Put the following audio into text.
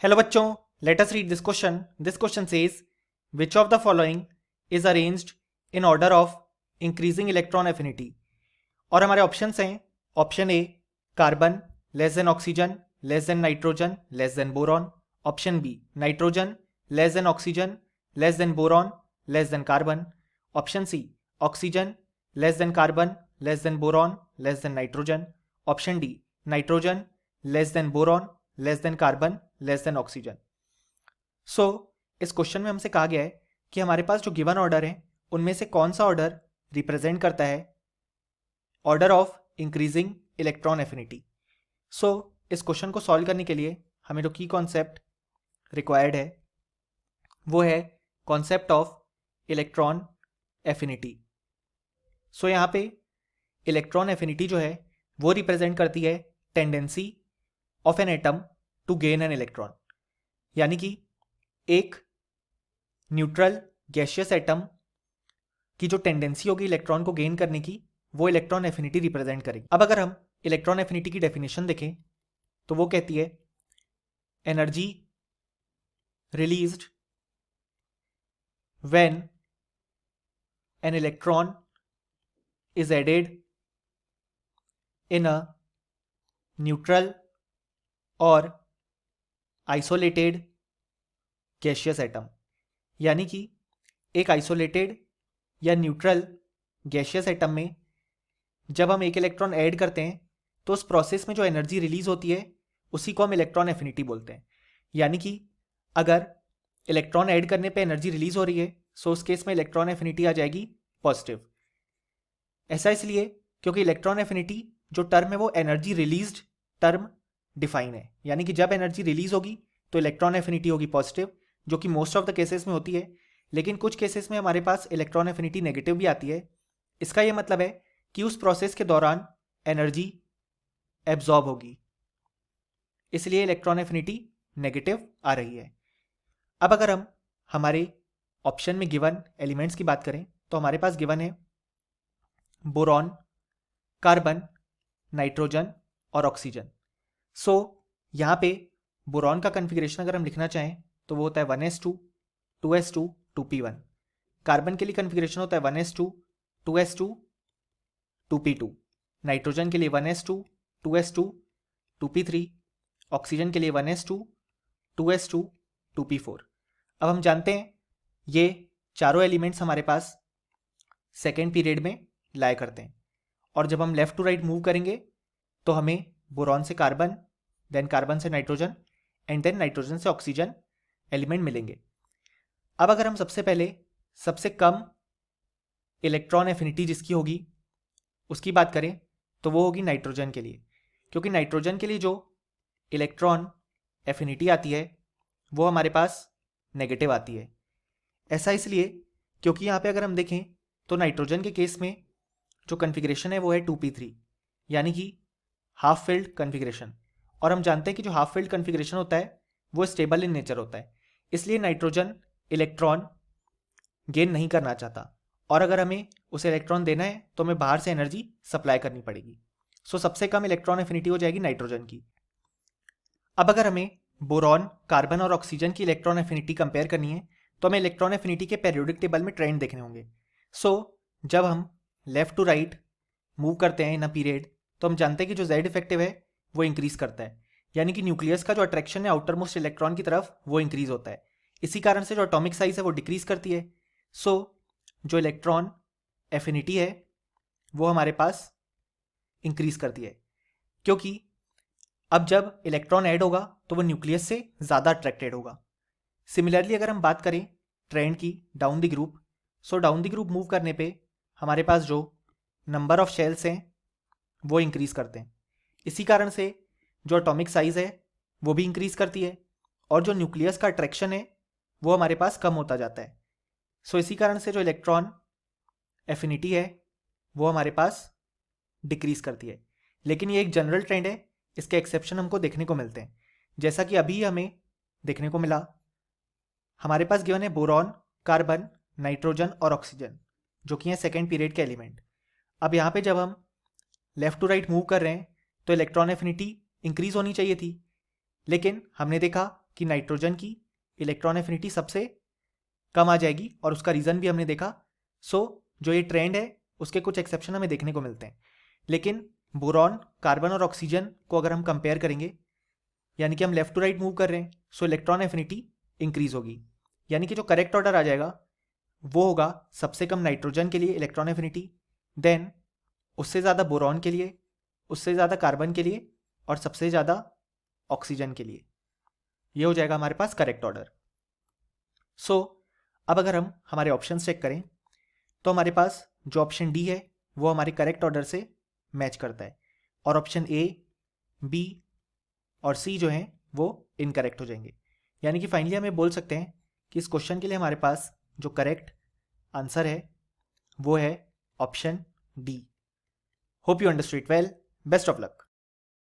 Hello बच्चों, let us read this question. This question says, which of the following is arranged in order of increasing electron affinity? और हमारे options हैं, option A carbon less than oxygen less than nitrogen less than boron, option B nitrogen less than oxygen less than boron less than carbon, option C oxygen less than carbon less than boron less than nitrogen, option D nitrogen less than boron less than carbon less than oxygen. So इस question में हमसे कहा गया है कि हमारे पास जो given order है उनमें से कौन सा ऑर्डर रिप्रेजेंट करता है order of increasing electron affinity. So इस क्वेश्चन को सॉल्व करने के लिए हमें जो की कॉन्सेप्ट रिक्वायर्ड है वो है कॉन्सेप्ट ऑफ इलेक्ट्रॉन एफिनिटी। सो यहाँ पे इलेक्ट्रॉन एफिनिटी जो है वो रिप्रेजेंट करती है tendency of an atom to gain an electron, यानी कि एक न्यूट्रल गैशियस एटम की जो टेंडेंसी होगी इलेक्ट्रॉन को गेन करने की वो इलेक्ट्रॉन एफिनिटी रिप्रेजेंट करेगी। अब अगर हम इलेक्ट्रॉन एफिनिटी की डेफिनेशन देखें तो वो कहती है energy released when an electron is added in a neutral और आइसोलेटेड गैशियस एटम, यानी कि एक आइसोलेटेड या न्यूट्रल गैशियस एटम में जब हम एक इलेक्ट्रॉन ऐड करते हैं तो उस प्रोसेस में जो एनर्जी रिलीज होती है उसी को हम इलेक्ट्रॉन एफिनिटी बोलते हैं। यानी कि अगर इलेक्ट्रॉन ऐड करने पे एनर्जी रिलीज हो रही है सो उस केस में इलेक्ट्रॉन एफिनिटी आ जाएगी पॉजिटिव। ऐसा इसलिए क्योंकि इलेक्ट्रॉन एफिनिटी जो टर्म है वो एनर्जी रिलीज्ड टर्म डिफाइन है, यानी कि जब एनर्जी रिलीज होगी तो इलेक्ट्रॉन एफिनिटी होगी पॉजिटिव, जो कि मोस्ट ऑफ द केसेस में होती है। लेकिन कुछ केसेस में हमारे पास इलेक्ट्रॉन एफिनिटी नेगेटिव भी आती है। इसका यह मतलब है कि उस प्रोसेस के दौरान एनर्जी एब्जॉर्ब होगी, इसलिए इलेक्ट्रॉन एफिनिटी नेगेटिव आ रही है। अब अगर हम हमारे ऑप्शन में गिवन एलिमेंट्स की बात करें तो हमारे पास गिवन है बोरॉन, कार्बन, नाइट्रोजन और ऑक्सीजन। सो यहाँ पे बोरॉन का कन्फिग्रेशन अगर हम लिखना चाहें तो वो होता है 1s2 2s2 2p1। कार्बन के लिए कन्फिग्रेशन होता है 1s2 2s2 2p2। नाइट्रोजन के लिए 1s2 2s2 2p3। ऑक्सीजन के लिए 1s2 2s2 2p4। अब हम जानते हैं ये चारों एलिमेंट्स हमारे पास सेकेंड पीरियड में लाया करते हैं, और जब हम लेफ्ट टू राइट मूव करेंगे तो हमें बोरॉन से कार्बन, देन कार्बन से नाइट्रोजन एंड देन नाइट्रोजन से ऑक्सीजन एलिमेंट मिलेंगे। अब अगर हम सबसे पहले सबसे कम इलेक्ट्रॉन एफिनिटी जिसकी होगी उसकी बात करें तो वो होगी नाइट्रोजन के लिए, क्योंकि नाइट्रोजन के लिए जो इलेक्ट्रॉन एफिनिटी आती है वो हमारे पास नेगेटिव आती है। ऐसा इसलिए क्योंकि यहाँ पे अगर हम देखें तो नाइट्रोजन के केस में जो कन्फिग्रेशन है वो है 2p3, यानी कि हाफ फिल्ड कन्फिग्रेशन। और हम जानते हैं कि जो हाफ फिल्ड कन्फिग्रेशन होता है वो स्टेबल इन नेचर होता है, इसलिए नाइट्रोजन इलेक्ट्रॉन गेन नहीं करना चाहता, और अगर हमें उसे इलेक्ट्रॉन देना है तो हमें बाहर से एनर्जी सप्लाई करनी पड़ेगी। सो सबसे कम इलेक्ट्रॉन एफिनिटी हो जाएगी नाइट्रोजन की। अब अगर हमें बोरॉन, कार्बन और ऑक्सीजन की इलेक्ट्रॉन एफिनिटी कंपेयर करनी है तो हमें इलेक्ट्रॉन एफिनिटी के पीरियोडिक टेबल में ट्रेंड देखने होंगे। सो जब हम लेफ्ट टू राइट मूव करते हैं इन अ पीरियड तो हम जानते हैं कि जो जेड इफेक्टिव है वो इंक्रीज करता है, यानी कि न्यूक्लियस का जो अट्रैक्शन है आउटर मोस्ट इलेक्ट्रॉन की तरफ वो इंक्रीज होता है। इसी कारण से जो एटॉमिक साइज है वो डिक्रीज करती है। सो जो इलेक्ट्रॉन एफिनिटी है वो हमारे पास इंक्रीज करती है, क्योंकि अब जब इलेक्ट्रॉन ऐड होगा तो वो न्यूक्लियस से ज़्यादा अट्रैक्टेड होगा। सिमिलरली अगर हम बात करें ट्रेंड की down the group, so down the group move करने पे हमारे पास जो नंबर ऑफ शेल्स हैं वो इंक्रीज करते हैं। इसी कारण से जो एटॉमिक साइज है वो भी इंक्रीज करती है, और जो न्यूक्लियस का अट्रैक्शन है वो हमारे पास कम होता जाता है। सो इसी कारण से जो इलेक्ट्रॉन एफिनिटी है वो हमारे पास डिक्रीज करती है। लेकिन ये एक जनरल ट्रेंड है, इसके एक्सेप्शन हमको देखने को मिलते हैं, जैसा कि अभी हमें देखने को मिला। हमारे पास गिवन है बोरॉन, कार्बन, नाइट्रोजन और ऑक्सीजन, जो कि है सेकेंड पीरियड के एलिमेंट। अब यहाँ पे जब हम लेफ्ट टू राइट मूव कर रहे हैं तो इलेक्ट्रॉन एफिनिटी इंक्रीज होनी चाहिए थी, लेकिन हमने देखा कि नाइट्रोजन की इलेक्ट्रॉन एफिनिटी सबसे कम आ जाएगी और उसका रीज़न भी हमने देखा। जो ये ट्रेंड है उसके कुछ एक्सेप्शन हमें देखने को मिलते हैं। लेकिन बोरॉन, कार्बन और ऑक्सीजन को अगर हम कंपेयर करेंगे, यानी कि हम लेफ्ट टू राइट मूव कर रहे हैं, सो इलेक्ट्रॉन एफिनिटी इंक्रीज होगी। यानी कि जो करेक्ट ऑर्डर आ जाएगा वो होगा सबसे कम नाइट्रोजन के लिए इलेक्ट्रॉन एफिनिटी, देन उससे ज़्यादा बोरॉन के लिए, उससे ज़्यादा कार्बन के लिए और सबसे ज़्यादा ऑक्सीजन के लिए। ये हो जाएगा हमारे पास करेक्ट ऑर्डर। अब अगर हम हमारे ऑप्शन चेक करें तो हमारे पास जो ऑप्शन डी है वो हमारे करेक्ट ऑर्डर से मैच करता है और ऑप्शन ए, बी और सी जो हैं वो इनकरेक्ट हो जाएंगे। यानी कि फाइनली हमें बोल सकते हैं कि इस क्वेश्चन के लिए हमारे पास जो करेक्ट आंसर है वो है option D. Hope you understood it well. Best of luck.